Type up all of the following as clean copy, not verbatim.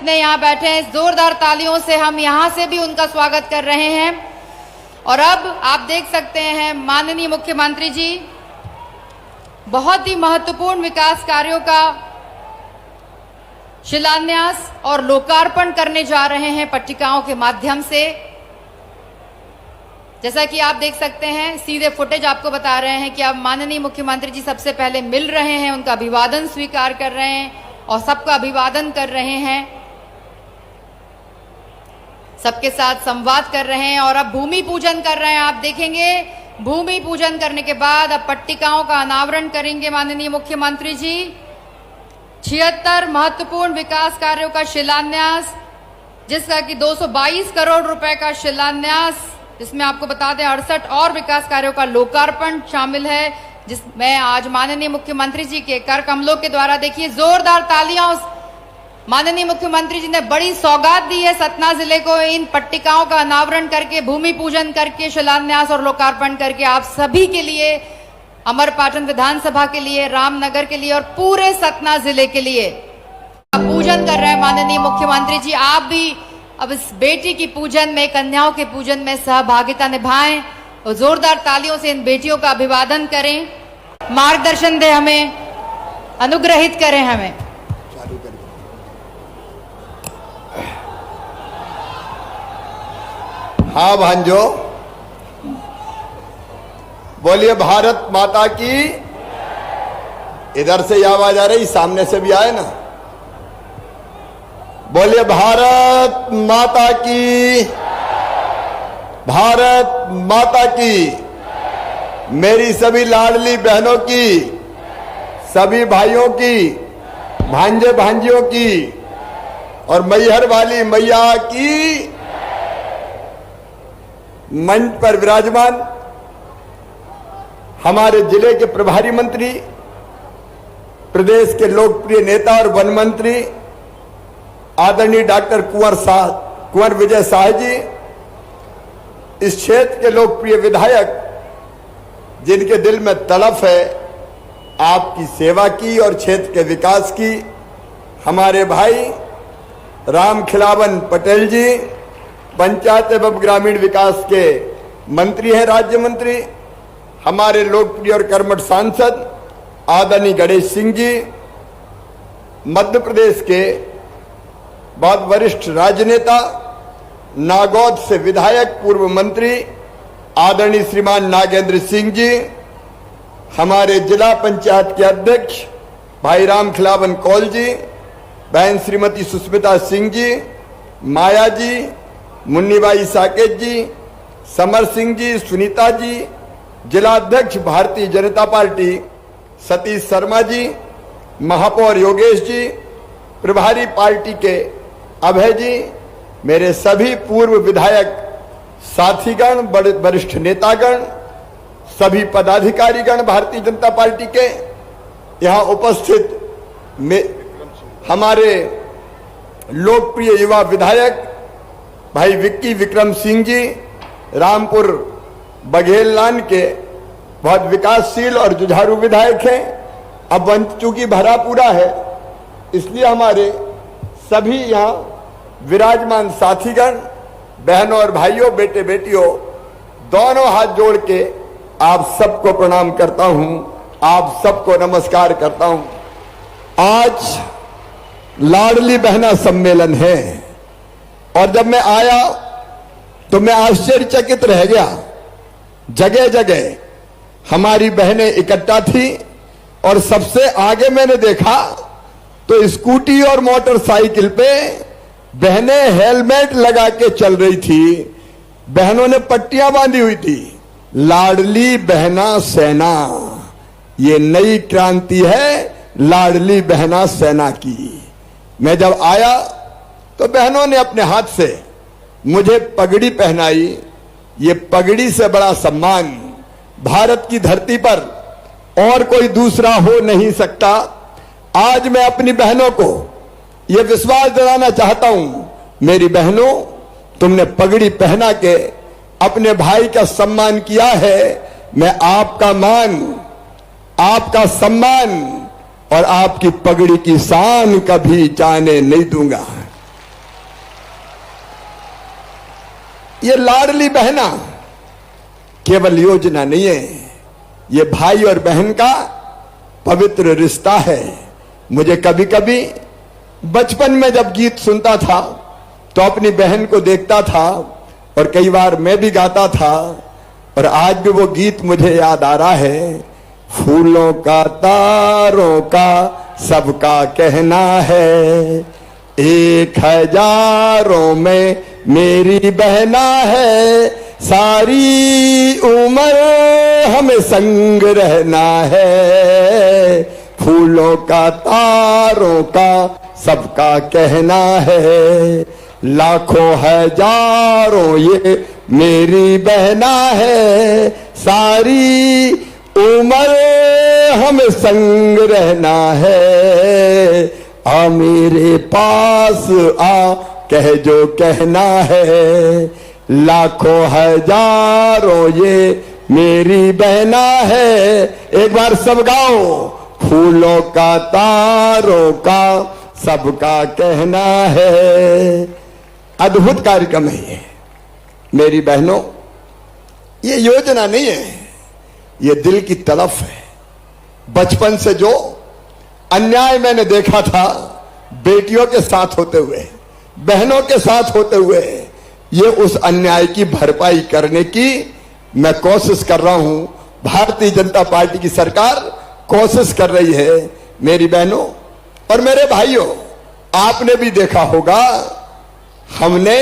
जितने यहाँ बैठे हैं, जोरदार तालियों से हम यहाँ से भी उनका स्वागत कर रहे हैं। और अब आप देख सकते हैं माननीय मुख्यमंत्री जी बहुत ही महत्वपूर्ण विकास कार्यों का शिलान्यास और लोकार्पण करने जा रहे हैं पट्टिकाओं के माध्यम से। जैसा कि आप देख सकते हैं, सीधे फुटेज आपको बता रहे हैं कि अब माननीय मुख्यमंत्री जी सबसे पहले मिल रहे हैं, उनका अभिवादन स्वीकार कर रहे हैं और सबका अभिवादन कर रहे हैं, सबके साथ संवाद कर रहे हैं और अब भूमि पूजन कर रहे हैं। आप देखेंगे भूमि पूजन करने के बाद अब पट्टिकाओं का अनावरण करेंगे माननीय मुख्यमंत्री जी। 76 महत्वपूर्ण विकास कार्यों का शिलान्यास, जिसका कि 222 करोड़ रुपए का शिलान्यास, जिसमें आपको बता दें 68 और विकास कार्यों का लोकार्पण शामिल है, जिसमें आज माननीय मुख्यमंत्री जी के कर कमलों के द्वारा, देखिए जोरदार तालियां, माननीय मुख्यमंत्री जी ने बड़ी सौगात दी है सतना जिले को, इन पट्टिकाओं का अनावरण करके, भूमि पूजन करके, शिलान्यास और लोकार्पण करके आप सभी के लिए, अमरपाटन विधानसभा के लिए, रामनगर के लिए और पूरे सतना जिले के लिए पूजन कर रहे हैं माननीय मुख्यमंत्री जी। आप भी अब इस बेटी की पूजन में, कन्याओं के पूजन में सहभागिता निभाएं और जोरदार तालियों से इन बेटियों का अभिवादन करें, मार्गदर्शन दें, हमें अनुग्रहित करें हमें। हाँ भांजो, बोलिए भारत माता की। इधर से ये आवाज आ रही, सामने से भी आए ना। बोलिए भारत माता की, भारत माता की। मेरी सभी लाडली बहनों की, सभी भाइयों की, भांजे भांजियों की और मैहर वाली मैया की। मंच पर विराजमान हमारे जिले के प्रभारी मंत्री, प्रदेश के लोकप्रिय नेता और वन मंत्री आदरणीय डॉक्टर कुंवर विजय शाह जी, इस क्षेत्र के लोकप्रिय विधायक जिनके दिल में तड़प है आपकी सेवा की और क्षेत्र के विकास की, हमारे भाई राम खिलावन पटेल जी, पंचायत एवं ग्रामीण विकास के मंत्री हैं, राज्य मंत्री, हमारे लोकप्रिय और कर्मठ सांसद आदरणीय गणेश सिंह जी, मध्य प्रदेश के बहुत वरिष्ठ राजनेता, नागौद से विधायक पूर्व मंत्री आदरणीय श्रीमान नागेंद्र सिंह जी, हमारे जिला पंचायत के अध्यक्ष भाई राम खिलावन कौल जी, बहन श्रीमती सुष्मिता सिंह जी, माया जी, मुन्नीबाई साकेत जी, समर सिंह जी, सुनीता जी, जिला अध्यक्ष भारतीय जनता पार्टी सतीश शर्मा जी, महापौर योगेश जी, प्रभारी पार्टी के अभय जी, मेरे सभी पूर्व विधायक साथीगण, वरिष्ठ नेतागण, सभी पदाधिकारीगण भारतीय जनता पार्टी के, यहाँ उपस्थित हमारे लोकप्रिय युवा विधायक भाई विक्की विक्रम सिंह जी, रामपुर बघेललान के बहुत विकासशील और जुझारू विधायक हैं। अब चूंकि भरा पूरा है, इसलिए हमारे सभी यहाँ विराजमान साथीगण, बहनों और भाइयों, बेटे बेटियों, दोनों हाथ जोड़ के आप सबको प्रणाम करता हूं, आप सबको नमस्कार करता हूं। आज लाडली बहना सम्मेलन है और जब मैं आया तो मैं आश्चर्यचकित रह गया। जगह जगह हमारी बहनें इकट्ठा थी और सबसे आगे मैंने देखा तो स्कूटी और मोटरसाइकिल पे बहनें हेलमेट लगा के चल रही थी, बहनों ने पट्टियां बांधी हुई थी। लाडली बहना सेना, ये नई क्रांति है लाडली बहना सेना की। मैं जब आया तो बहनों ने अपने हाथ से मुझे पगड़ी पहनाई। ये पगड़ी से बड़ा सम्मान भारत की धरती पर और कोई दूसरा हो नहीं सकता। आज मैं अपनी बहनों को यह विश्वास दिलाना चाहता हूं, मेरी बहनों, तुमने पगड़ी पहना के अपने भाई का सम्मान किया है। मैं आपका मान, आपका सम्मान और आपकी पगड़ी की शान कभी जाने नहीं दूंगा। ये लाडली बहना केवल योजना नहीं है, ये भाई और बहन का पवित्र रिश्ता है। मुझे कभी कभी बचपन में जब गीत सुनता था तो अपनी बहन को देखता था और कई बार मैं भी गाता था, और आज भी वो गीत मुझे याद आ रहा है। फूलों का तारों का सबका कहना है, 1000 में मेरी बहना है, सारी उम्र हमें संग रहना है। फूलों का तारों का सबका कहना है, लाखों हजारों ये मेरी बहना है, सारी उम्र हमें संग रहना है। आ मेरे पास आ कह जो कहना है, लाखों हजारों ये मेरी बहना है। एक बार सब गाओ, फूलों का तारों का सबका कहना है। अद्भुत कार्यक्रम है ये मेरी बहनों, ये योजना नहीं है, ये दिल की तड़प है। बचपन से जो अन्याय मैंने देखा था बेटियों के साथ होते हुए, बहनों के साथ होते हुए, ये उस अन्याय की भरपाई करने की मैं कोशिश कर रहा हूं। भारतीय जनता पार्टी की सरकार कोशिश कर रही है। मेरी बहनों और मेरे भाइयों, आपने भी देखा होगा हमने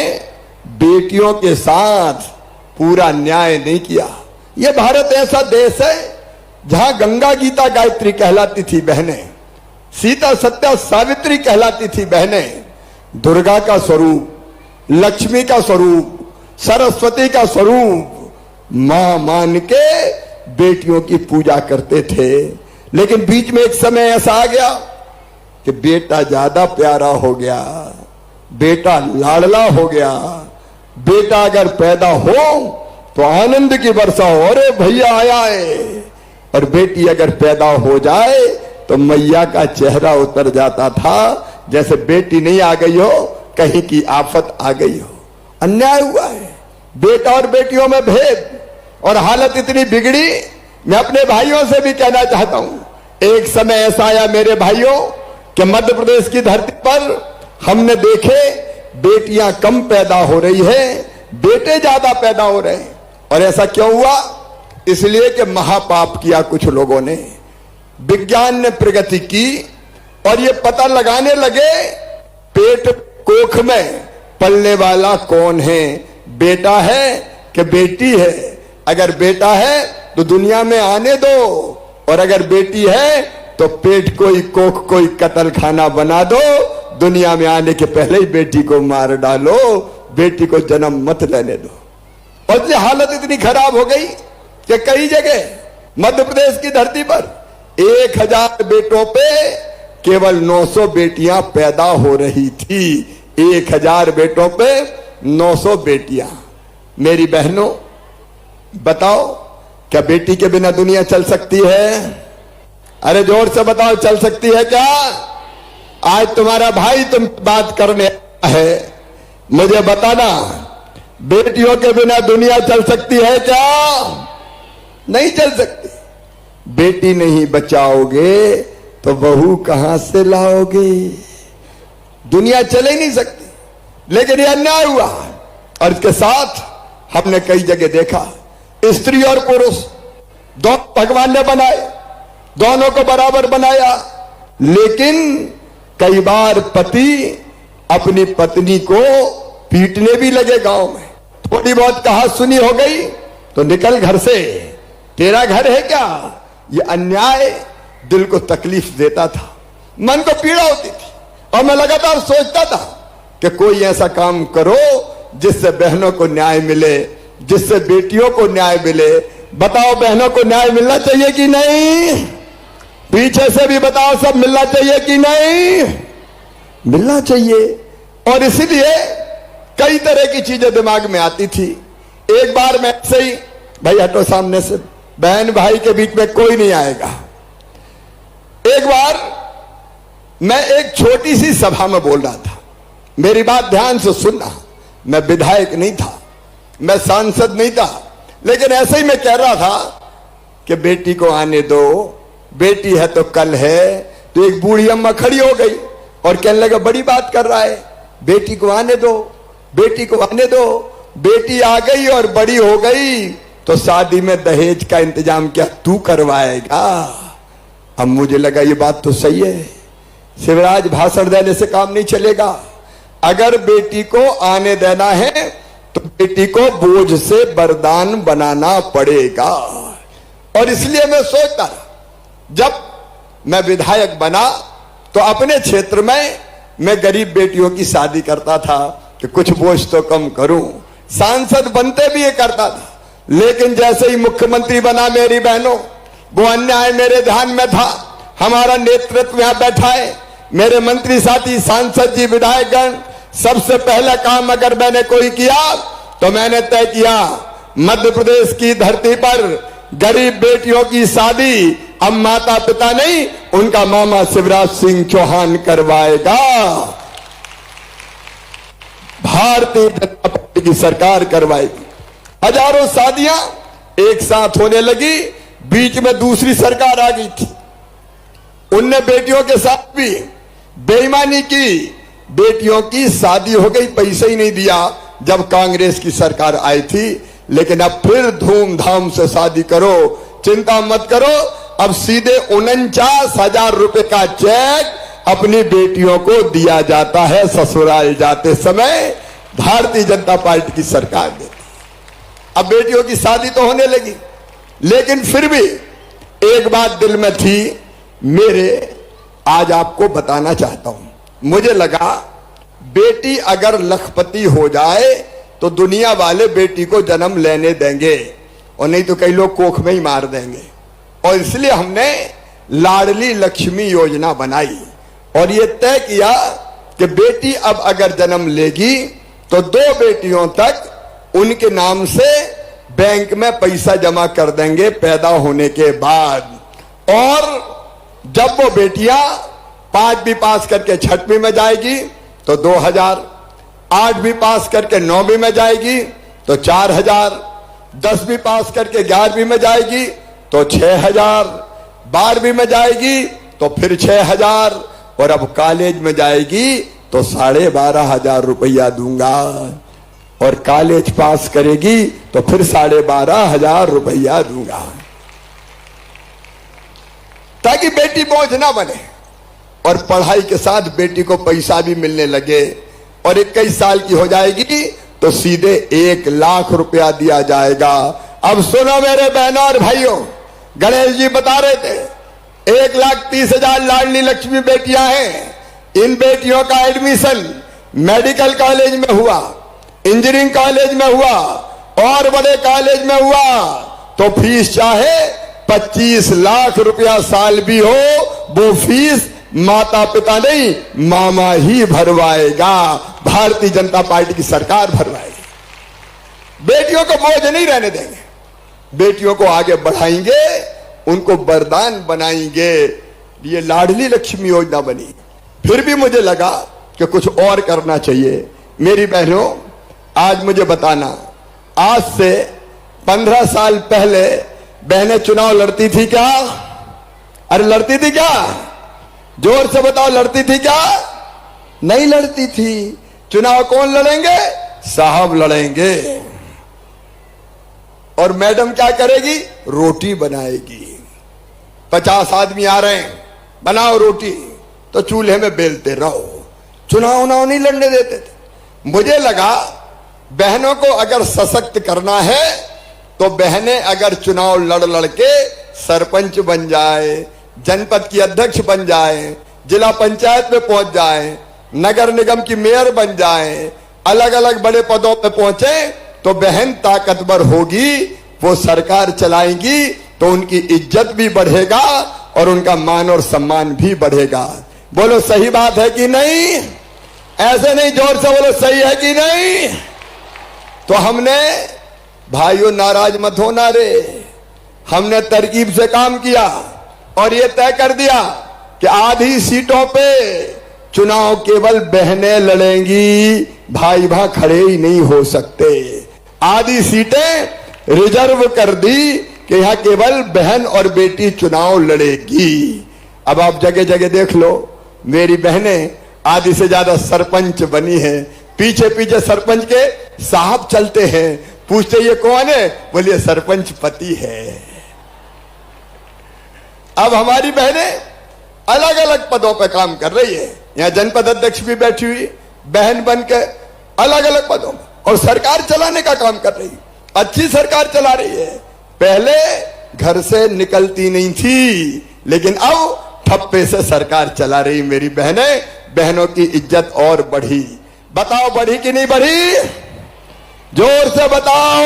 बेटियों के साथ पूरा न्याय नहीं किया। यह भारत ऐसा देश है जहां गंगा गीता गायत्री कहलाती थी बहनें, सीता सत्या सावित्री कहलाती थी बहनें, दुर्गा का स्वरूप, लक्ष्मी का स्वरूप, सरस्वती का स्वरूप मां मान के बेटियों की पूजा करते थे। लेकिन बीच में एक समय ऐसा आ गया कि बेटा ज्यादा प्यारा हो गया, बेटा लाडला हो गया। बेटा अगर पैदा हो तो आनंद की वर्षा हो, अरे भैया आया है। और बेटी अगर पैदा हो जाए तो मैया का चेहरा उतर जाता था, जैसे बेटी नहीं आ गई हो, कहीं की आफत आ गई हो। अन्याय हुआ है, बेटा और बेटियों में भेद, और हालत इतनी बिगड़ी। मैं अपने भाइयों से भी कहना चाहता हूं, एक समय ऐसा आया मेरे भाइयों कि मध्य प्रदेश की धरती पर हमने देखे बेटियां कम पैदा हो रही है, बेटे ज्यादा पैदा हो रहे हैं। और ऐसा क्यों हुआ? इसलिए कि महापाप किया कुछ लोगों ने। विज्ञान ने प्रगति की और ये पता लगाने लगे पेट कोख में पलने वाला कौन है, बेटा है कि बेटी है। अगर बेटा है तो दुनिया में आने दो, और अगर बेटी है तो पेट कोई कोख कोई कत्ल खाना बना दो, दुनिया में आने के पहले ही बेटी को मार डालो, बेटी को जन्म मत लेने दो। और ये हालत इतनी खराब हो गई कि कई जगह मध्य प्रदेश की धरती पर 1000 बेटों पे केवल 900 बेटियां पैदा हो रही थी। 1000 बेटों पे 900 बेटियां। मेरी बहनों बताओ, क्या बेटी के बिना दुनिया चल सकती है? अरे जोर से बताओ, चल सकती है क्या? आज तुम्हारा भाई तुम बात करने है, मुझे बताना, बेटियों के बिना दुनिया चल सकती है क्या? नहीं चल सकती। बेटी नहीं बचाओगे तो बहू कहां से लाओगे? दुनिया चल ही नहीं सकती। लेकिन यह अन्याय हुआ, और इसके साथ हमने कई जगह देखा स्त्री और पुरुष दोनों भगवान ने बनाए, दोनों को बराबर बनाया। लेकिन कई बार पति अपनी पत्नी को पीटने भी लगे। गांव में थोड़ी बहुत कहा सुनी हो गई तो निकल घर से, तेरा घर है क्या? ये अन्याय दिल को तकलीफ देता था, मन को पीड़ा होती थी। और मैं लगातार सोचता था कि कोई ऐसा काम करो जिससे बहनों को न्याय मिले, जिससे बेटियों को न्याय मिले। बताओ, बहनों को न्याय मिलना चाहिए कि नहीं? पीछे से भी बताओ, सब मिलना चाहिए कि नहीं? मिलना चाहिए। और इसीलिए कई तरह की चीजें दिमाग में आती थी। एक बार मैं ऐसे ही, भाई हटो सामने से, बहन भाई के बीच में कोई नहीं आएगा। एक बार मैं एक छोटी सी सभा में बोल रहा था, मेरी बात ध्यान से सुनना। मैं विधायक नहीं था, मैं सांसद नहीं था, लेकिन ऐसे ही मैं कह रहा था कि बेटी को आने दो, बेटी है तो कल है। तो एक बूढ़ी अम्मा खड़ी हो गई और कहने लगा बड़ी बात कर रहा है, बेटी को आने दो, बेटी को आने दो। बेटी आ गई और बड़ी हो गई तो शादी में दहेज का इंतजाम क्या तू करवाएगा? अब मुझे लगा ये बात तो सही है, शिवराज भाषण देने से काम नहीं चलेगा। अगर बेटी को आने देना है तो बेटी को बोझ से वरदान बनाना पड़ेगा। और इसलिए मैं सोचता, जब मैं विधायक बना तो अपने क्षेत्र में मैं गरीब बेटियों की शादी करता था कि कुछ बोझ तो कम करूं। सांसद बनते भी ये करता था, लेकिन जैसे ही मुख्यमंत्री बना मेरी बहनों, वो अन्याय मेरे ध्यान में था। हमारा नेतृत्व यहां बैठा है, मेरे मंत्री साथी, सांसद जी, विधायकगण, सबसे पहला काम अगर मैंने कोई किया तो मैंने तय किया मध्य प्रदेश की धरती पर गरीब बेटियों की शादी अब माता पिता नहीं, उनका मामा शिवराज सिंह चौहान करवाएगा। भारतीय जनता पार्टी की सरकार करवाएगी। हजारों शादियां एक साथ होने लगी, बीच में दूसरी सरकार आ गई थी, उनने बेटियों के साथ भी बेईमानी की, बेटियों की शादी हो गई, पैसे ही नहीं दिया जब कांग्रेस की सरकार आई थी। लेकिन अब फिर धूमधाम से शादी करो, चिंता मत करो, अब सीधे 49,000 रुपए का चेक अपनी बेटियों को दिया जाता है ससुराल जाते समय। भारतीय जनता पार्टी की सरकार देती। अब बेटियों की शादी तो होने लगी, लेकिन फिर भी एक बात दिल में थी मेरे, आज आपको बताना चाहता हूं। मुझे लगा बेटी अगर लखपति हो जाए तो दुनिया वाले बेटी को जन्म लेने देंगे, और नहीं तो कई लोग कोख में ही मार देंगे। और इसलिए हमने लाडली लक्ष्मी योजना बनाई और यह तय किया कि बेटी अब अगर जन्म लेगी तो 2 बेटियों तक उनके नाम से बैंक में पैसा जमा कर देंगे पैदा होने के बाद। और जब वो बेटियां 5वीं पास करके 6वीं में जाएगी तो 2,000, 8वीं पास करके 9वीं में जाएगी तो 4,000, 10वीं पास करके 11वीं में जाएगी तो 6,000, 12वीं में जाएगी तो फिर 6,000, और अब कॉलेज में जाएगी तो 12,500 रुपया दूंगा, और कॉलेज पास करेगी तो फिर 12,500 रुपया दूंगा, ताकि बेटी बोझ ना बने और पढ़ाई के साथ बेटी को पैसा भी मिलने लगे। और 21 साल की हो जाएगी तो सीधे 1 लाख रुपया दिया जाएगा। अब सुनो मेरे बहनों और भाइयों, गणेश जी बता रहे थे 1,30,000 लाडली लक्ष्मी बेटियां हैं। इन बेटियों का एडमिशन मेडिकल कॉलेज में हुआ, इंजीनियरिंग कॉलेज में हुआ और बड़े कॉलेज में हुआ तो फीस चाहे 25 लाख रुपया साल भी हो, वो फीस माता पिता नहीं मामा ही भरवाएगा। भारतीय जनता पार्टी की सरकार भरवाएगी। बेटियों को बोझ नहीं रहने देंगे, बेटियों को आगे बढ़ाएंगे, उनको वरदान बनाएंगे। ये लाडली लक्ष्मी योजना बनी। फिर भी मुझे लगा कि कुछ और करना चाहिए। मेरी बहनों, आज मुझे बताना, आज से 15 साल पहले बहनें चुनाव लड़ती थी क्या? अरे लड़ती थी क्या? जोर से बताओ, लड़ती थी क्या? नहीं लड़ती थी। चुनाव कौन लड़ेंगे? साहब लड़ेंगे। और मैडम क्या करेगी? रोटी बनाएगी। 50 आदमी आ रहे हैं, बनाओ रोटी, तो चूल्हे में बेलते रहो। चुनाव नहीं लड़ने देते थे। मुझे लगा बहनों को अगर सशक्त करना है तो बहनें अगर चुनाव लड़ के सरपंच बन जाए, जनपद की अध्यक्ष बन जाए, जिला पंचायत में पहुंच जाए, नगर निगम की मेयर बन जाए, अलग अलग बड़े पदों पे पहुंचे तो बहन ताकतवर होगी, वो सरकार चलाएंगी तो उनकी इज्जत भी बढ़ेगा और उनका मान और सम्मान भी बढ़ेगा। बोलो सही बात है कि नहीं? ऐसे नहीं, जोर से बोलो सही है कि नहीं? तो हमने, भाइयों नाराज मत होना रे, हमने तरकीब से काम किया और ये तय कर दिया कि आधी सीटों पे चुनाव केवल बहनें लड़ेंगी, भाई खड़े ही नहीं हो सकते। आधी सीटें रिजर्व कर दी कि यहां केवल बहन और बेटी चुनाव लड़ेगी। अब आप जगह जगह देख लो, मेरी बहनें आधी से ज्यादा सरपंच बनी है। पीछे पीछे सरपंच के साहब चलते हैं, पूछते ये कौन है, बोलिए सरपंच पति है। अब हमारी बहनें अलग अलग पदों पर काम कर रही है। यहां जनपद अध्यक्ष भी बैठी हुई बहन बन के अलग अलग पदों में, और सरकार चलाने का काम कर रही, अच्छी सरकार चला रही है। पहले घर से निकलती नहीं थी, लेकिन अब ठप्पे से सरकार चला रही मेरी बहनें। बहनों की इज्जत और बढ़ी। बताओ बढ़ी कि नहीं बढ़ी? जोर से बताओ।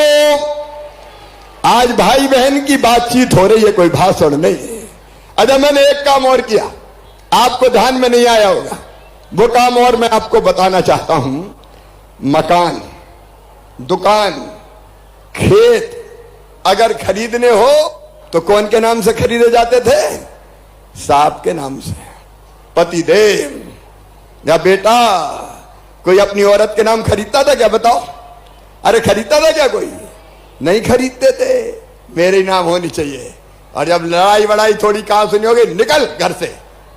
आज भाई बहन की बातचीत हो रही है, कोई भाषण नहीं है। अच्छा, मैंने एक काम और किया, आपको ध्यान में नहीं आया होगा, वो काम और मैं आपको बताना चाहता हूं। मकान, दुकान, खेत अगर खरीदने हो तो कौन के नाम से खरीदे जाते थे? साहब के नाम से, पतिदेव या बेटा। कोई अपनी औरत के नाम खरीदता था क्या? बताओ। अरे खरीदता था क्या? कोई नहीं खरीदते थे। मेरे नाम होनी चाहिए। और जब लड़ाई वड़ाई थोड़ी कहां सुनी होगी, निकल घर से,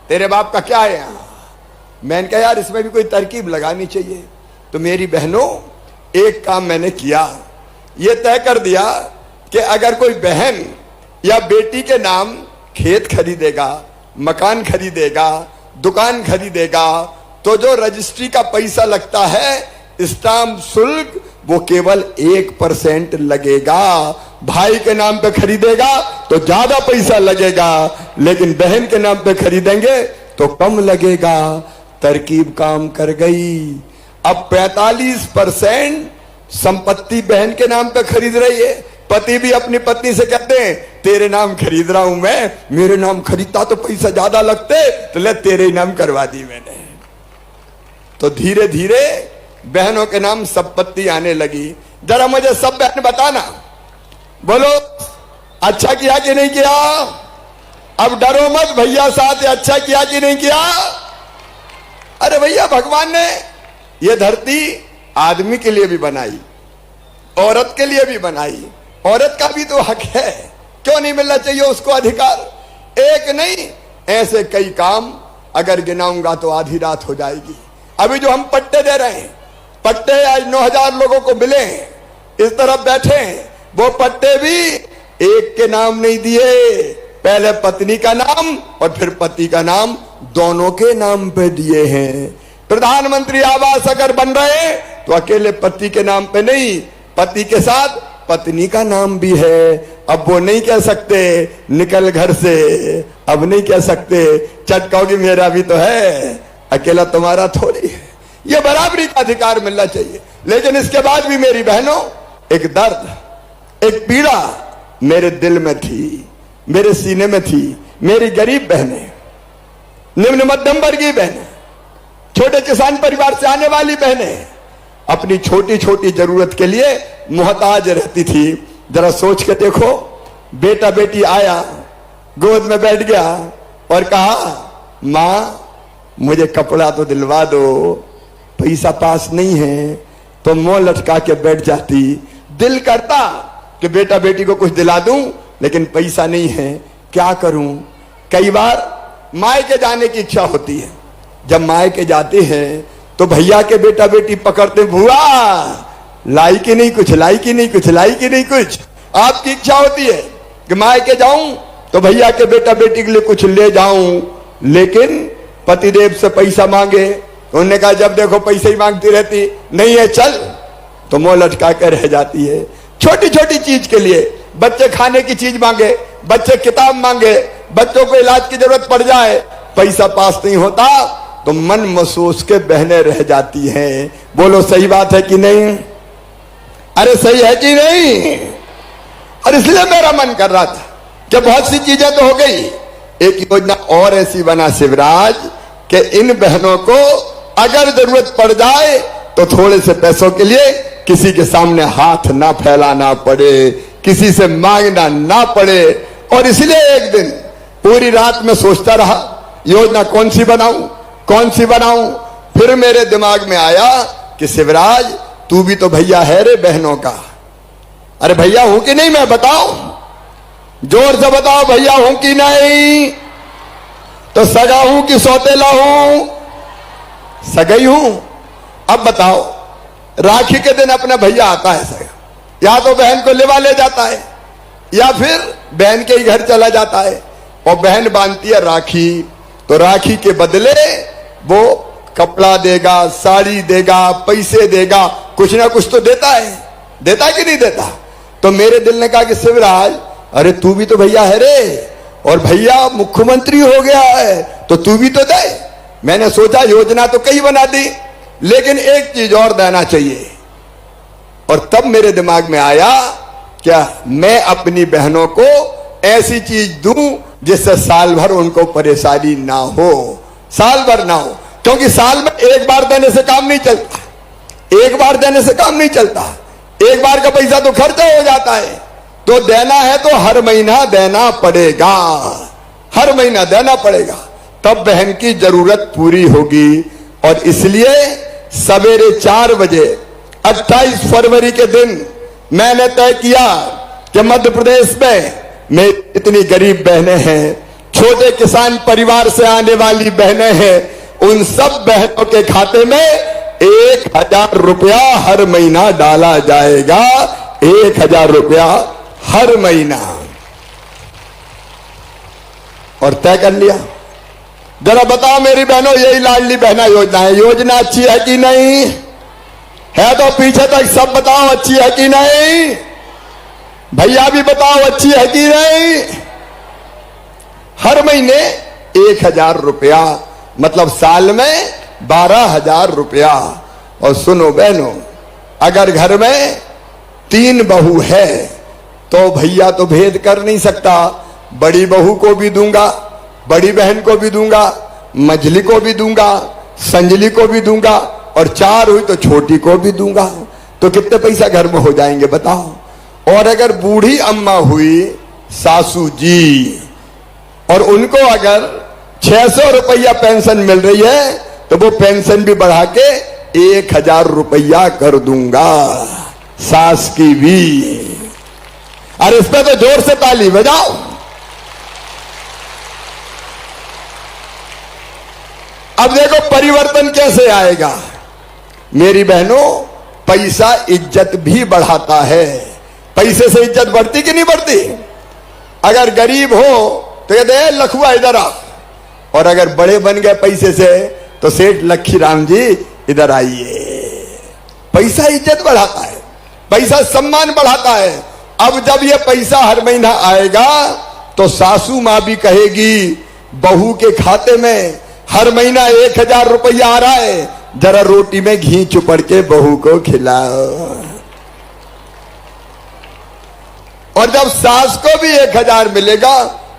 तेरे बाप का क्या है यहां। मैंने कहा यार इसमें भी कोई तरकीब लगानी चाहिए। तो मेरी बहनों, एक काम मैंने किया, यह तय कर दिया कि अगर कोई बहन या बेटी के नाम खेत खरीदेगा, मकान खरीदेगा, दुकान खरीदेगा, तो जो रजिस्ट्री का पैसा लगता है, स्टाम्प शुल्क, वो केवल 1% लगेगा। भाई के नाम पे खरीदेगा तो ज्यादा पैसा लगेगा, लेकिन बहन के नाम पे खरीदेंगे तो कम लगेगा। तरकीब काम कर गई। अब 45% संपत्ति बहन के नाम पे खरीद रही है। पति भी अपनी पत्नी से कहते हैं तेरे नाम खरीद रहा हूं मैं, मेरे नाम खरीदता तो पैसा ज्यादा लगते, तो ले तेरे नाम करवा दी मैंने। तो धीरे धीरे बहनों के नाम संपत्ति आने लगी। जरा मुझे सब बहन बताना, बोलो अच्छा किया कि नहीं किया? अब डरो मत, भैया साथ अच्छा किया कि नहीं किया? अरे भैया, भगवान ने ये धरती आदमी के लिए भी बनाई, औरत के लिए भी बनाई। औरत का भी तो हक है, क्यों नहीं मिलना चाहिए उसको अधिकार? एक नहीं, ऐसे कई काम अगर गिनाऊंगा तो आधी रात हो जाएगी। अभी जो हम पट्टे दे रहे हैं, पट्टे आज 9000 लोगों को मिले हैं, इस तरफ बैठे हैं, वो पट्टे भी एक के नाम नहीं दिए, पहले पत्नी का नाम और फिर पति का नाम, दोनों के नाम पे दिए हैं। प्रधानमंत्री आवास अगर बन रहे हैं तो अकेले पति के नाम पे नहीं, पति के साथ पत्नी का नाम भी है। अब वो नहीं कह सकते निकल घर से, अब नहीं कह सकते चटकाओगी मेरा भी तो है, अकेला तुम्हारा थोड़ी है। ये बराबरी का अधिकार मिलना चाहिए। लेकिन इसके बाद भी मेरी बहनों, एक दर्द, एक पीड़ा मेरे दिल में थी, मेरे सीने में थी। मेरी गरीब बहनें, निम्न मध्यम वर्गीय बहनें, छोटे किसान परिवार से आने वाली बहनें अपनी छोटी छोटी जरूरत के लिए मोहताज रहती थी। जरा सोच के देखो, बेटा बेटी आया, गोद में बैठ गया और कहा मां मुझे कपड़ा तो दिलवा दो, पैसा पास नहीं है, तो मुंह लटका के बैठ जाती। दिल करता कि बेटा बेटी को कुछ दिला दूं, लेकिन पैसा नहीं है, क्या करूं? कई बार मायके जाने की इच्छा होती है। जब मायके जाते हैं तो भैया के बेटा बेटी पकड़ते, बुआ लाई की नहीं कुछ, लाई की नहीं कुछ, लाई की नहीं कुछ। आपकी इच्छा होती है कि मायके जाऊं तो भैया के बेटा बेटी के लिए कुछ ले जाऊं, लेकिन पतिदेव से पैसा मांगे, उन्होंने कहा जब देखो पैसे ही मांगती रहती, नहीं है चल, तो मुंह लटका कर रह जाती है। छोटी छोटी चीज के लिए, बच्चे खाने की चीज मांगे, बच्चे किताब मांगे, बच्चों को इलाज की जरूरत पड़ जाए, पैसा पास नहीं होता तो मन महसूस के बहने रह जाती हैं। बोलो सही बात है कि नहीं? अरे सही है कि नहीं? और इसलिए मेरा मन कर रहा था कि बहुत सी चीजें तो हो गई, एक योजना और ऐसी बना शिवराज कि इन बहनों को अगर जरूरत पड़ जाए तो थोड़े से पैसों के लिए किसी के सामने हाथ ना फैलाना पड़े, किसी से मांगना ना पड़े। और इसलिए एक दिन पूरी रात में सोचता रहा योजना कौन सी बनाऊं, कौन सी बनाऊं। फिर मेरे दिमाग में आया कि शिवराज तू भी तो भैया है रे बहनों का, अरे भैया हूं कि नहीं मैं, बताओ, जोर से बताओ भैया हूं कि नहीं। तो सगा हूं कि सौतेला हूं? सगाई हूं। अब बताओ, राखी के दिन अपना भैया आता है सगा, या तो बहन को लेवा ले जाता है या फिर बहन के ही घर चला जाता है, और बहन बांधती है राखी। तो राखी के बदले वो कपड़ा देगा, साड़ी देगा, पैसे देगा, कुछ ना कुछ तो देता है। देता कि नहीं देता? तो मेरे दिल ने कहा कि शिवराज, अरे तू भी तो भैया है रे, और भैया मुख्यमंत्री हो गया है, तो तू भी तो दे। मैंने सोचा योजना तो कई बना दी, लेकिन एक चीज और देना चाहिए। और तब मेरे दिमाग में आया, क्या मैं अपनी बहनों को ऐसी चीज दूं जिससे साल भर उनको परेशानी ना हो, साल भर ना हो। क्योंकि साल में एक बार देने से काम नहीं चलता, एक बार देने से काम नहीं चलता। एक बार का पैसा तो खर्चा हो जाता है, तो देना है तो हर महीना देना पड़ेगा, हर महीना देना पड़ेगा, तब बहन की जरूरत पूरी होगी। और इसलिए सवेरे 4 बजे 28 फरवरी के दिन मैंने तय किया कि मध्य प्रदेश में इतनी गरीब बहनें हैं, छोटे किसान परिवार से आने वाली बहनें हैं, उन सब बहनों के खाते में 1000 रुपया हर महीना डाला जाएगा। 1000 रुपया हर महीना। और तय कर लिया। जरा बताओ मेरी बहनों, यही लाडली बहना योजना है, योजना अच्छी है कि नहीं है? तो पीछे तक सब बताओ अच्छी है कि नहीं। भैया भी बताओ अच्छी है कि नहीं। हर महीने 1000 रुपया, मतलब साल में 12,000 रुपया। और सुनो बहनों, अगर घर में 3 बहू है तो भैया तो भेद कर नहीं सकता, बड़ी बहू को भी दूंगा, बड़ी बहन को भी दूंगा, मझली को भी दूंगा, संजली को भी दूंगा, और 4 हुई तो छोटी को भी दूंगा। तो कितने पैसा घर में हो जाएंगे बताओ। और अगर बूढ़ी अम्मा हुई सासू जी, और उनको अगर 600 रुपया पेंशन मिल रही है, तो वो पेंशन भी बढ़ा के 1000 रुपया कर दूंगा, सास की भी। अरे इस पे तो जोर से ताली बजाओ। अब देखो परिवर्तन कैसे आएगा। मेरी बहनों, पैसा इज्जत भी बढ़ाता है। पैसे से इज्जत बढ़ती कि नहीं बढ़ती? अगर गरीब हो तो ये दे लखुआ इधर आ, और अगर बड़े बन गए पैसे से तो सेठ लक्खी राम जी इधर आइए। पैसा इज्जत बढ़ाता है, पैसा सम्मान बढ़ाता है। अब जब ये पैसा हर महीना आएगा तो सासू माँ भी कहेगी, बहू के खाते में हर महीना 1000 रुपया आ रहा है, जरा रोटी में घी चुपड़ के बहू को खिलाओ। और जब सास को भी 1000 मिलेगा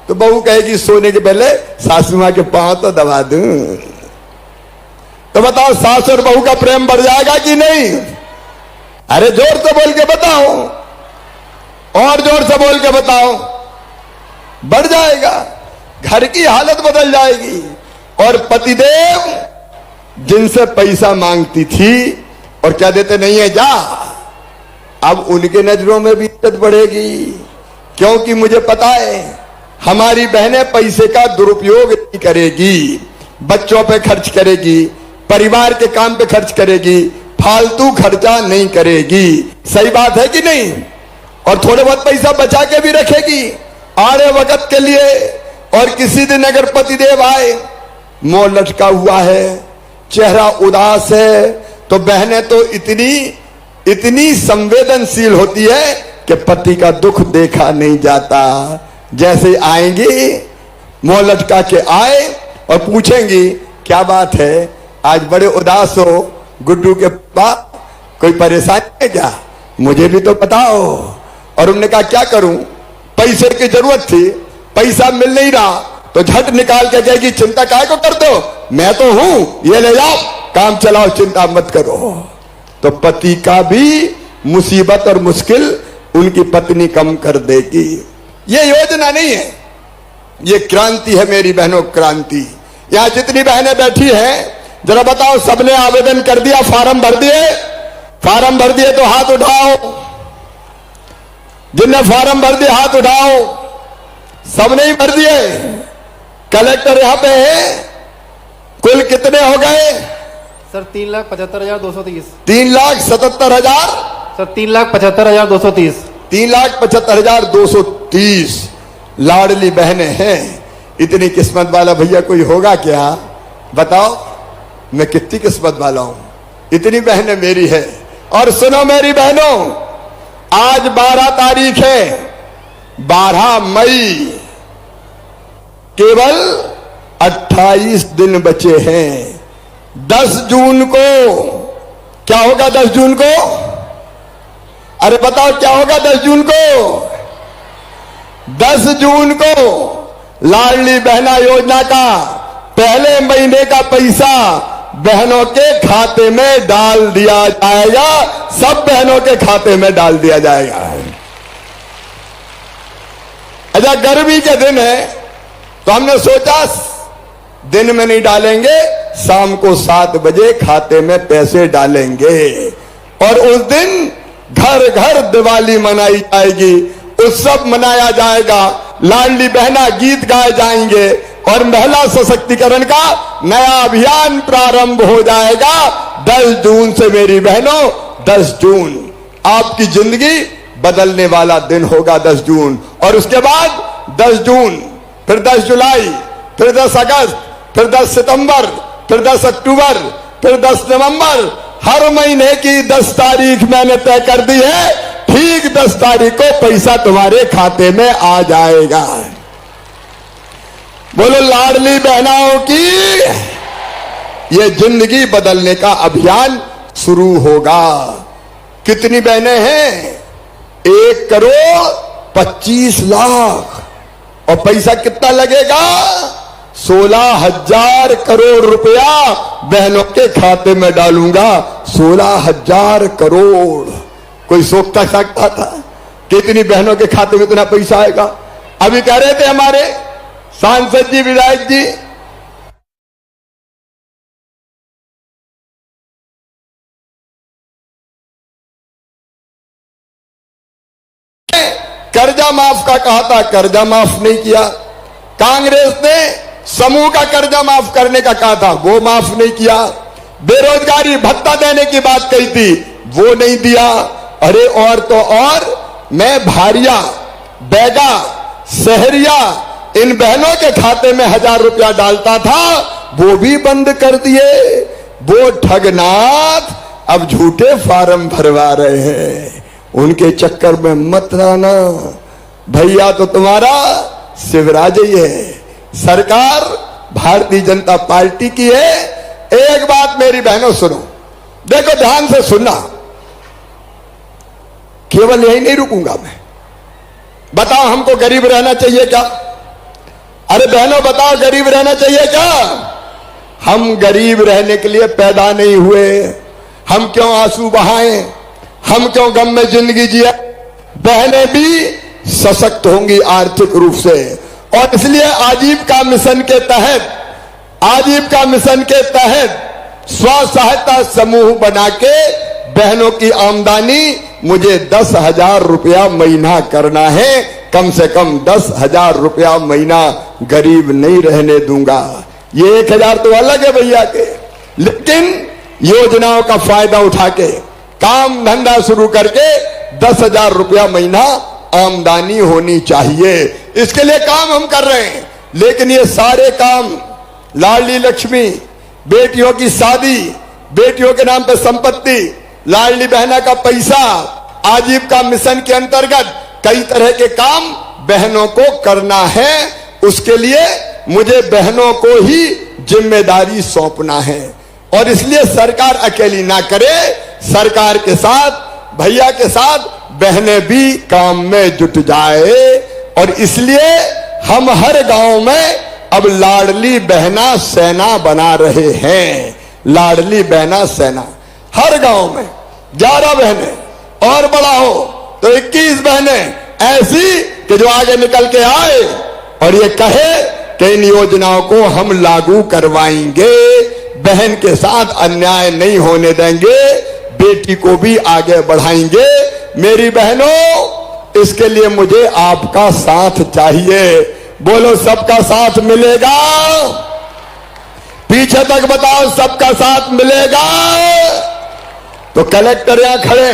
तो बहू कहेगी, सोने के पहले सासू माँ के पांव तो दबा दूं। तो बताओ, सास और बहू का प्रेम बढ़ जाएगा कि नहीं? अरे जोर से बोल के बताओ, और जोर से बोल के बताओ। बढ़ जाएगा, घर की हालत बदल जाएगी। और पतिदेव जिनसे पैसा मांगती थी और क्या देते नहीं है जा, अब उनके नजरों में भी इज्जत बढ़ेगी। क्योंकि मुझे पता है हमारी बहनें पैसे का दुरुपयोग नहीं करेगी, बच्चों पे खर्च करेगी, परिवार के काम पे खर्च करेगी, फालतू खर्चा नहीं करेगी। सही बात है कि नहीं? और थोड़े बहुत पैसा बचा के भी रखेगी आड़े वक्त के लिए। और किसी दिन अगर पतिदेव आए, मुंह लटका हुआ है, चेहरा उदास है, तो बहनें तो इतनी संवेदनशील होती है कि पति का दुख देखा नहीं जाता। जैसे आएंगी, मुंह लटका के आए और पूछेंगी, क्या बात है, आज बड़े उदास हो, गुड्डू के पास कोई परेशानी है क्या? मुझे भी तो बताओ। और उन्होंने कहा, क्या करूं, पैसे की जरूरत थी, पैसा मिल नहीं रहा, तो झट निकाल के कहेगी, चिंता काहे को करते हो, मैं तो हूं, ये ले जाओ, काम चलाओ, चिंता मत करो। तो पति का भी मुसीबत और मुश्किल उनकी पत्नी कम कर देगी। ये योजना नहीं है, ये क्रांति है मेरी बहनों, क्रांति। यहां जितनी बहनें बैठी हैं, जरा बताओ, सबने आवेदन कर दिया, फार्म भर दिए? फार्म भर दिए तो हाथ उठाओ। जिनने फॉर्म भर दिए हाथ उठाओ। सबने ही भर दिए। कलेक्टर यहां पे है। कुल कितने हो गए सर? 3,75,230। 3,77,000 सर 3,75,230। 3,75,230 लाडली बहनें हैं। इतनी किस्मत वाला भैया कोई होगा क्या? बताओ, मैं कितनी किस्मत वाला हूं। इतनी बहनें मेरी है। और सुनो मेरी बहनों, आज 12 तारीख है, 12 मई, केवल 28 दिन बचे हैं। 10 जून को क्या होगा? 10 जून को, अरे बताओ क्या होगा 10 जून को? 10 जून को लाडली बहना योजना का पहले महीने का पैसा बहनों के खाते में डाल दिया जाएगा। सब बहनों के खाते में डाल दिया जाएगा। अच्छा, गर्मी के दिन है तो हमने सोचा दिन में नहीं डालेंगे, शाम को 7 बजे खाते में पैसे डालेंगे। और उस दिन घर घर दिवाली मनाई जाएगी, उत्सव मनाया जाएगा, लाडली बहना गीत गाए जाएंगे और महिला सशक्तिकरण का नया अभियान प्रारंभ हो जाएगा। 10 जून से मेरी बहनों, 10 जून आपकी जिंदगी बदलने वाला दिन होगा। 10 जून और उसके बाद 10 जून, फिर 10 जुलाई, फिर 10 अगस्त, फिर 10 सितंबर, फिर 10 अक्टूबर, फिर 10 नवंबर। हर महीने की 10 तारीख मैंने तय कर दी है। ठीक 10 तारीख को पैसा तुम्हारे खाते में आ जाएगा। बोलो लाडली बहनाओं की ये जिंदगी बदलने का अभियान शुरू होगा। कितनी बहनें हैं? 1,25,00,000। और पैसा कितना लगेगा? 16,000 करोड़ रुपया बहनों के खाते में डालूंगा। 16,000 करोड़। कोई सोचता सकता था कि इतनी बहनों के खाते में इतना पैसा आएगा? अभी कह रहे थे हमारे सांसद जी, विधायक जी, कर्जा माफ का कहा था, कर्जा माफ नहीं किया। कांग्रेस ने समूह का कर्जा माफ करने का कहा था, वो माफ नहीं किया। बेरोजगारी भत्ता देने की बात कही थी, वो नहीं दिया। अरे और तो और, मैं भारिया, बैगा, सहरिया इन बहनों के खाते में 1,000 रुपया डालता था, वो भी बंद कर दिए। वो ठगनाथ अब झूठे फार्म भरवा रहे हैं। उनके चक्कर में मत आना भैया। तो तुम्हारा शिवराज ही है। सरकार भारतीय जनता पार्टी की है। एक बात मेरी बहनों सुनो, देखो ध्यान से सुनना। केवल यही नहीं रुकूंगा मैं। बताओ हमको गरीब रहना चाहिए क्या? अरे बहनों बताओ, गरीब रहना चाहिए क्या? हम गरीब रहने के लिए पैदा नहीं हुए। हम क्यों आंसू बहाएं? हम क्यों गम में जिंदगी जिए? बहनें भी सशक्त होंगी आर्थिक रूप से। और इसलिए आजीविका मिशन के तहत स्व सहायता समूह बना के बहनों की आमदनी मुझे 10,000 रुपया महीना करना है। कम से कम 10,000 रुपया महीना गरीब नहीं रहने दूंगा। ये 1,000 तो अलग है भैया के, लेकिन योजनाओं का फायदा उठा के काम धंधा शुरू करके 10,000 रुपया महीना आमदनी होनी चाहिए। इसके लिए काम हम कर रहे हैं। लेकिन ये सारे काम, लाडली लक्ष्मी, बेटियों की शादी, बेटियों के नाम पे संपत्ति, लाडली बहना का पैसा, आजीविका मिशन के अंतर्गत कई तरह के काम बहनों को करना है। उसके लिए मुझे बहनों को ही जिम्मेदारी सौंपना है। और इसलिए सरकार अकेली ना करे, सरकार के साथ, भैया के साथ बहनें भी काम में जुट जाए। और इसलिए हम हर गांव में अब लाडली बहना सेना बना रहे हैं। लाडली बहना सेना हर गांव में 11 बहनें और बड़ा हो तो 21 बहनें ऐसी कि जो आगे निकल के आए और ये कहे कि इन योजनाओं को हम लागू करवाएंगे, बहन के साथ अन्याय नहीं होने देंगे, बेटी को भी आगे बढ़ाएंगे। मेरी बहनों, इसके लिए मुझे आपका साथ चाहिए। बोलो सबका साथ मिलेगा? पीछे तक बताओ सबका साथ मिलेगा? तो कलेक्टर यहां खड़े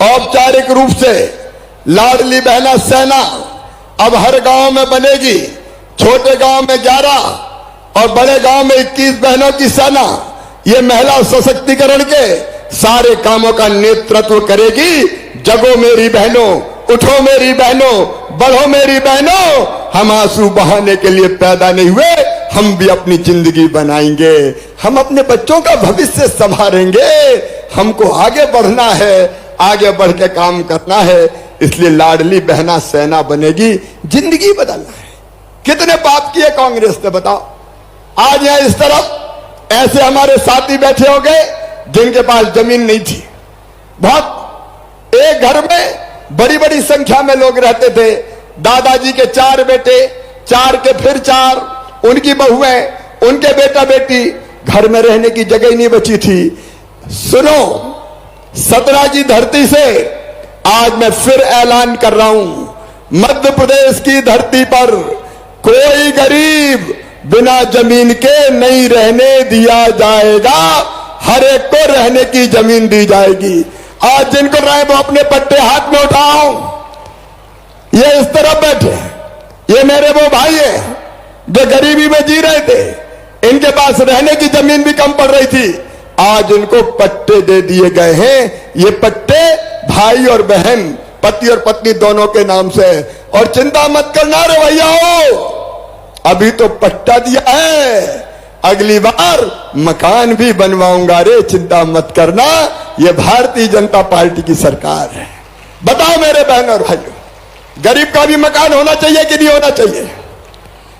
औपचारिक रूप से लाडली बहना सेना अब हर गांव में बनेगी। छोटे गांव में 11 और बड़े गांव में 21 बहनों की सेना ये महिला सशक्तिकरण के सारे कामों का नेतृत्व करेगी। जगो मेरी बहनों, उठो मेरी बहनों, बढ़ो मेरी बहनों। हम आंसू बहाने के लिए पैदा नहीं हुए, हम भी अपनी जिंदगी बनाएंगे। हम अपने बच्चों का भविष्य संभालेंगे। हमको आगे बढ़ना है, आगे बढ़ के काम करना है। इसलिए लाडली बहना सेना बनेगी, जिंदगी बदलना है। कितने पाप किए कांग्रेस ने बताओ? आज यहां इस तरफ ऐसे हमारे साथी बैठे हो गए जिनके पास जमीन नहीं थी। बहुत एक घर में बड़ी बड़ी संख्या में लोग रहते थे। दादाजी के 4 बेटे, 4 के फिर 4, उनकी बहुएं, उनके बेटा बेटी, घर में रहने की जगह ही नहीं बची थी। सुनो, 17 की धरती से आज मैं फिर ऐलान कर रहा हूं, मध्य प्रदेश की धरती पर कोई गरीब बिना जमीन के नहीं रहने दिया जाएगा। हर एक को रहने की जमीन दी जाएगी। आज जिनको रहे वो अपने पट्टे हाथ में उठाओ। ये इस तरफ बैठे, ये मेरे वो भाई है जो गरीबी में जी रहे थे, इनके पास रहने की जमीन भी कम पड़ रही थी। आज इनको पट्टे दे दिए गए हैं। ये पट्टे भाई और बहन, पति और पत्नी दोनों के नाम से। और चिंता मत करना रे भैया, अभी तो पट्टा दिया है, अगली बार मकान भी बनवाऊंगा रे, चिंता मत करना। ये भारतीय जनता पार्टी की सरकार है। बताओ मेरे बहन और भाइयों, गरीब का भी मकान होना चाहिए कि नहीं होना चाहिए?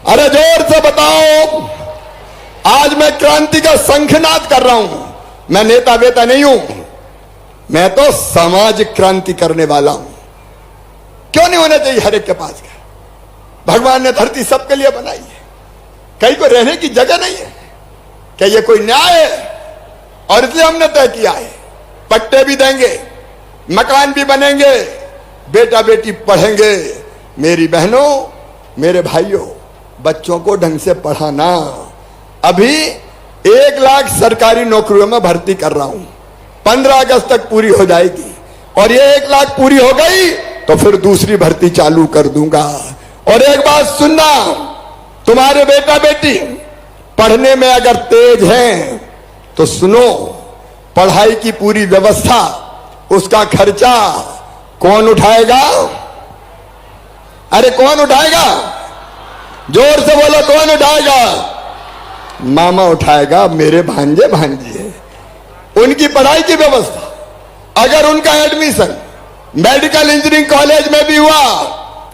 अरे जोर से बताओ। आज मैं क्रांति का शंखनाद कर रहा हूं। मैं नेता वेता नहीं हूं, मैं तो सामाजिक क्रांति करने वाला हूं। क्यों नहीं होना चाहिए हर एक के पास? भगवान ने धरती सबके लिए बनाई है, कहीं को रहने की जगह नहीं है। क्या ये कोई न्याय है? और इसलिए हमने तय किया है, पट्टे भी देंगे, मकान भी बनेंगे, बेटा बेटी पढ़ेंगे। मेरी बहनों, मेरे भाइयों, बच्चों को ढंग से पढ़ाना। अभी 1 लाख सरकारी नौकरियों में भर्ती कर रहा हूं, 15 अगस्त तक पूरी हो जाएगी। और ये 1 लाख पूरी हो गई तो फिर दूसरी भर्ती चालू कर दूंगा। और एक बात सुनना, तुम्हारे बेटा बेटी पढ़ने में अगर तेज हैं तो सुनो, पढ़ाई की पूरी व्यवस्था, उसका खर्चा कौन उठाएगा? अरे कौन उठाएगा? जोर से बोलो, कौन उठाएगा? मामा उठाएगा, मेरे भांजे भांजी है। उनकी पढ़ाई की व्यवस्था, अगर उनका एडमिशन मेडिकल इंजीनियरिंग कॉलेज में भी हुआ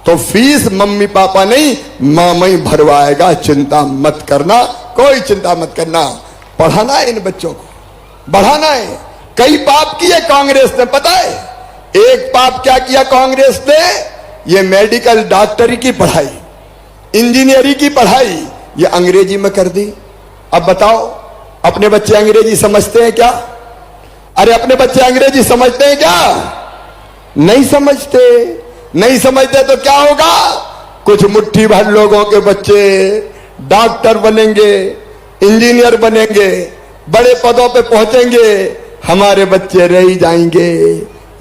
तो फीस मम्मी पापा नहीं, मामा ही भरवाएगा। चिंता मत करना, कोई चिंता मत करना। पढ़ाना है इन बच्चों को, बढ़ाना है। कई पाप किए कांग्रेस ने, पता है? एक पाप क्या किया कांग्रेस ने? ये मेडिकल डॉक्टरी की पढ़ाई, इंजीनियरिंग की पढ़ाई ये अंग्रेजी में कर दी। अब बताओ, अपने बच्चे अंग्रेजी समझते हैं क्या? अरे अपने बच्चे अंग्रेजी समझते हैं क्या? नहीं समझते। नहीं समझते तो क्या होगा? कुछ मुट्ठी भर लोगों के बच्चे डॉक्टर बनेंगे, इंजीनियर बनेंगे, बड़े पदों पे पहुंचेंगे, हमारे बच्चे रह ही जाएंगे।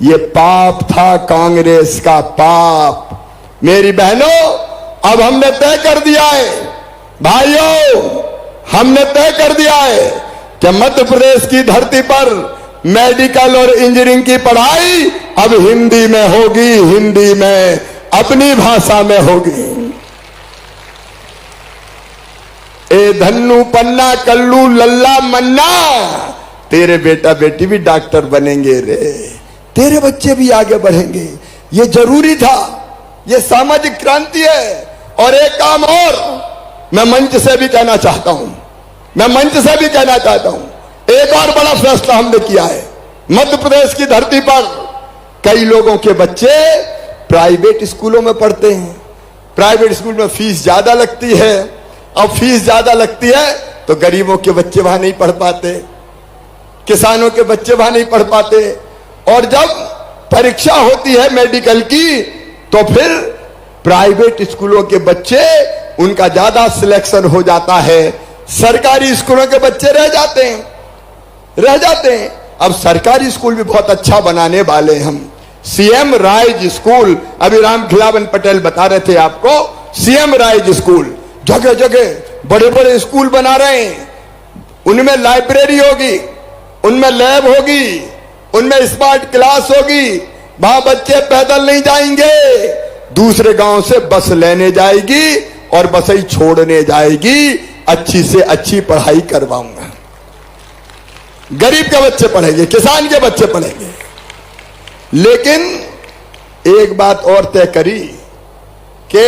ये पाप था कांग्रेस का पाप। मेरी बहनों, अब हमने तय कर दिया है, भाइयों, हमने तय कर दिया है कि मध्य प्रदेश की धरती पर मेडिकल और इंजीनियरिंग की पढ़ाई अब हिंदी में होगी, हिंदी में, अपनी भाषा में होगी। ए धन्नू पन्ना कल्लू लल्ला मन्ना, तेरे बेटा बेटी भी डॉक्टर बनेंगे रे, तेरे बच्चे भी आगे बढ़ेंगे। ये जरूरी था, ये सामाजिक क्रांति है। और एक काम और मैं मंच से भी कहना चाहता हूं, मैं मंच से भी कहना चाहता हूं, एक और बड़ा फैसला हमने किया है। मध्य प्रदेश की धरती पर कई लोगों के बच्चे प्राइवेट स्कूलों में पढ़ते हैं। प्राइवेट स्कूल में फीस ज्यादा लगती है, अब फीस ज्यादा लगती है तो गरीबों के बच्चे वहां नहीं पढ़ पाते, किसानों के बच्चे वहां नहीं पढ़ पाते। और जब परीक्षा होती है मेडिकल की, तो फिर प्राइवेट स्कूलों के बच्चे उनका ज्यादा सिलेक्शन हो जाता है, सरकारी स्कूलों के बच्चे रह जाते हैं। अब सरकारी स्कूल भी बहुत अच्छा बनाने वाले हैं हम। सीएम राइज स्कूल, अभी राम खिलावन पटेल बता रहे थे आपको, सीएम राइज स्कूल जगह जगह बड़े बड़े स्कूल बना रहे हैं। उनमें लाइब्रेरी होगी, उनमें लैब होगी, उनमें स्मार्ट क्लास होगी। वहां बच्चे पैदल नहीं जाएंगे, दूसरे गांव से बस लेने जाएगी और बस ही छोड़ने जाएगी। अच्छी से अच्छी पढ़ाई करवाऊंगा। गरीब के बच्चे पढ़ेंगे, किसान के बच्चे पढ़ेंगे। लेकिन एक बात और तय करी कि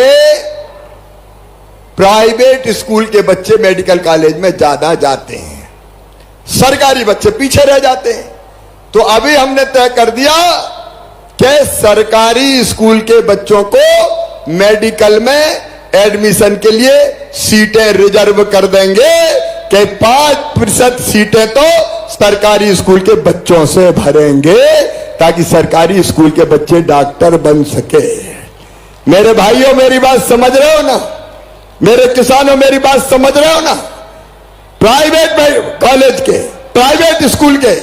प्राइवेट स्कूल के बच्चे मेडिकल कॉलेज में ज्यादा जाते हैं, सरकारी बच्चे पीछे रह जाते हैं। तो अभी हमने तय कर दिया कि सरकारी स्कूल के बच्चों को मेडिकल में एडमिशन के लिए सीटें रिजर्व कर देंगे कि 5% सीटें तो सरकारी स्कूल के बच्चों से भरेंगे, ताकि सरकारी स्कूल के बच्चे डॉक्टर बन सके। मेरे भाइयों, मेरी बात समझ रहे हो ना? मेरे किसानों, मेरी बात समझ रहे हो ना? प्राइवेट कॉलेज के, प्राइवेट स्कूल के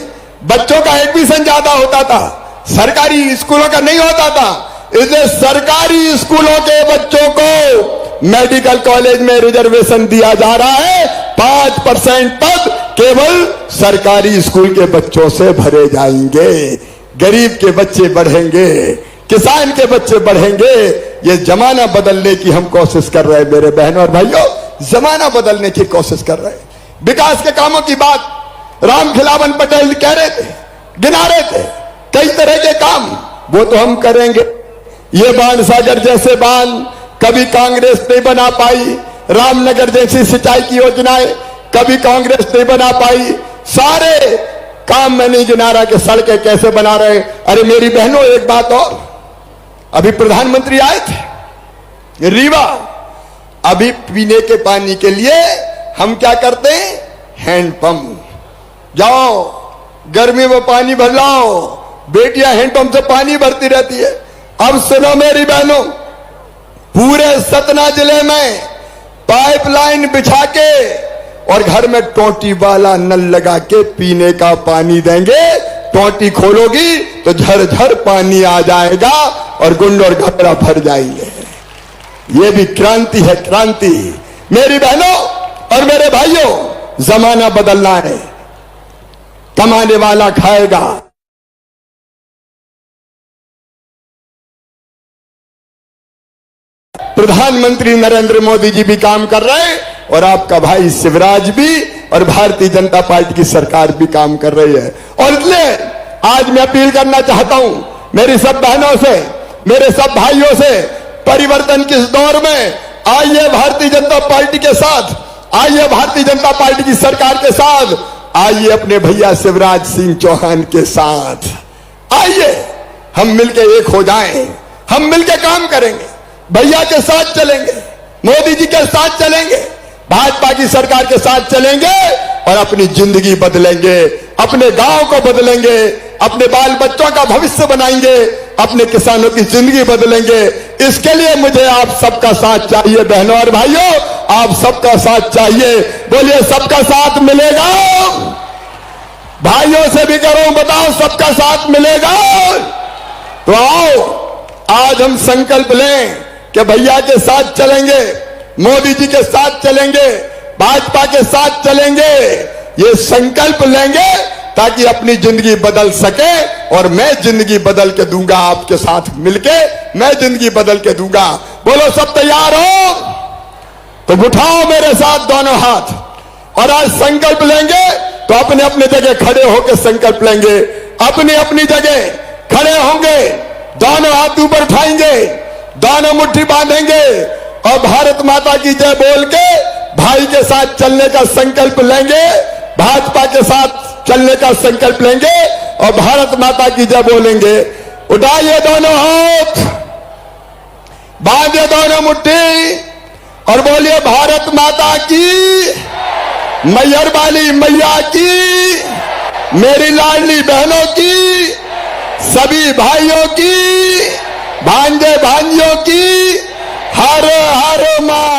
बच्चों का एडमिशन ज्यादा होता था, सरकारी स्कूलों का नहीं होता था। इसलिए सरकारी स्कूलों के बच्चों को मेडिकल कॉलेज में रिजर्वेशन दिया जा रहा है। 5% पद केवल सरकारी स्कूल के बच्चों से भरे जाएंगे। गरीब के बच्चे बढ़ेंगे, किसान के बच्चे बढ़ेंगे। ये जमाना बदलने की हम कोशिश कर रहे हैं मेरे बहनों और भाइयों, जमाना बदलने की कोशिश कर रहे हैं। विकास के कामों की बात राम खिलावन पटेल कह रहे थे, गिना रहे थे कई तरह के काम, वो तो हम करेंगे। ये बाण सागर जैसे बांध कभी कांग्रेस नहीं बना पाई, रामनगर जैसी सिंचाई की योजनाएं कभी कांग्रेस नहीं बना पाई। सारे काम में नहीं गिना रहा कि सड़कें कैसे बना रहे। अरे मेरी बहनों, एक बात और, अभी प्रधानमंत्री आए थे रीवा, अभी पीने के पानी के लिए हम क्या करते हैं? हैंडपंप। जाओ गर्मी में पानी भर लाओ, बेटियां हैंडपंप से पानी भरती रहती है। अब सुनो मेरी बहनों, पूरे सतना जिले में पाइपलाइन बिछा के और घर में टोटी वाला नल लगा के पीने का पानी देंगे। टोटी खोलोगी तो झरझर पानी आ जाएगा और गुंड और घबरा भर जाएंगे। ये भी क्रांति है, क्रांति। मेरी बहनों और मेरे भाइयों, जमाना बदलना है, कमाने वाला खाएगा। प्रधानमंत्री नरेंद्र मोदी जी भी काम कर रहे हैं और आपका भाई शिवराज भी और भारतीय जनता पार्टी की सरकार भी काम कर रही है। और इसलिए आज मैं अपील करना चाहता हूं मेरी सब बहनों से, मेरे सब भाइयों से, परिवर्तन के इस दौर में आइए भारतीय जनता पार्टी के साथ, आइए भारतीय जनता पार्टी की सरकार के साथ, आइए अपने भैया शिवराज सिंह चौहान के साथ, आइए हम मिलकर एक हो जाएं, हम मिलकर काम करेंगे, भैया के साथ चलेंगे, मोदी जी के साथ चलेंगे, भाजपा की सरकार के साथ चलेंगे और अपनी जिंदगी बदलेंगे, अपने गांव को बदलेंगे, अपने बाल बच्चों का भविष्य बनाएंगे, अपने किसानों की जिंदगी बदलेंगे। इसके लिए मुझे आप सबका साथ चाहिए बहनों और भाइयों, आप सबका साथ चाहिए। बोलिए सबका साथ मिलेगा? भाइयों से भी करो, बताओ सबका साथ मिलेगा? तो आओ आज हम संकल्प लें कि भैया के साथ चलेंगे, मोदी जी के साथ चलेंगे, भाजपा के साथ चलेंगे। ये संकल्प लेंगे ताकि अपनी जिंदगी बदल सके और मैं जिंदगी बदल के दूंगा, आपके साथ मिलके मैं जिंदगी बदल के दूंगा। बोलो सब तैयार हो? तो उठाओ मेरे साथ दोनों हाथ और आज संकल्प लेंगे। तो अपने अपने जगह खड़े होकर संकल्प लेंगे, अपनी अपनी जगह खड़े होंगे, दोनों हाथ ऊपर उठाएंगे, दोनों मुट्ठी बांधेंगे और भारत माता की जय बोल के भाई के साथ चलने का संकल्प लेंगे, भाजपा के साथ चलने का संकल्प लेंगे और भारत माता की जय बोलेंगे। उठाइए दोनों हाथ, बांधिए दोनों मुट्ठी और बोलिए भारत माता की, मैहर वाली मैया की, मेरी लाडली बहनों की, सभी भाइयों की, भांजे भांजियों की हर हर महादेव।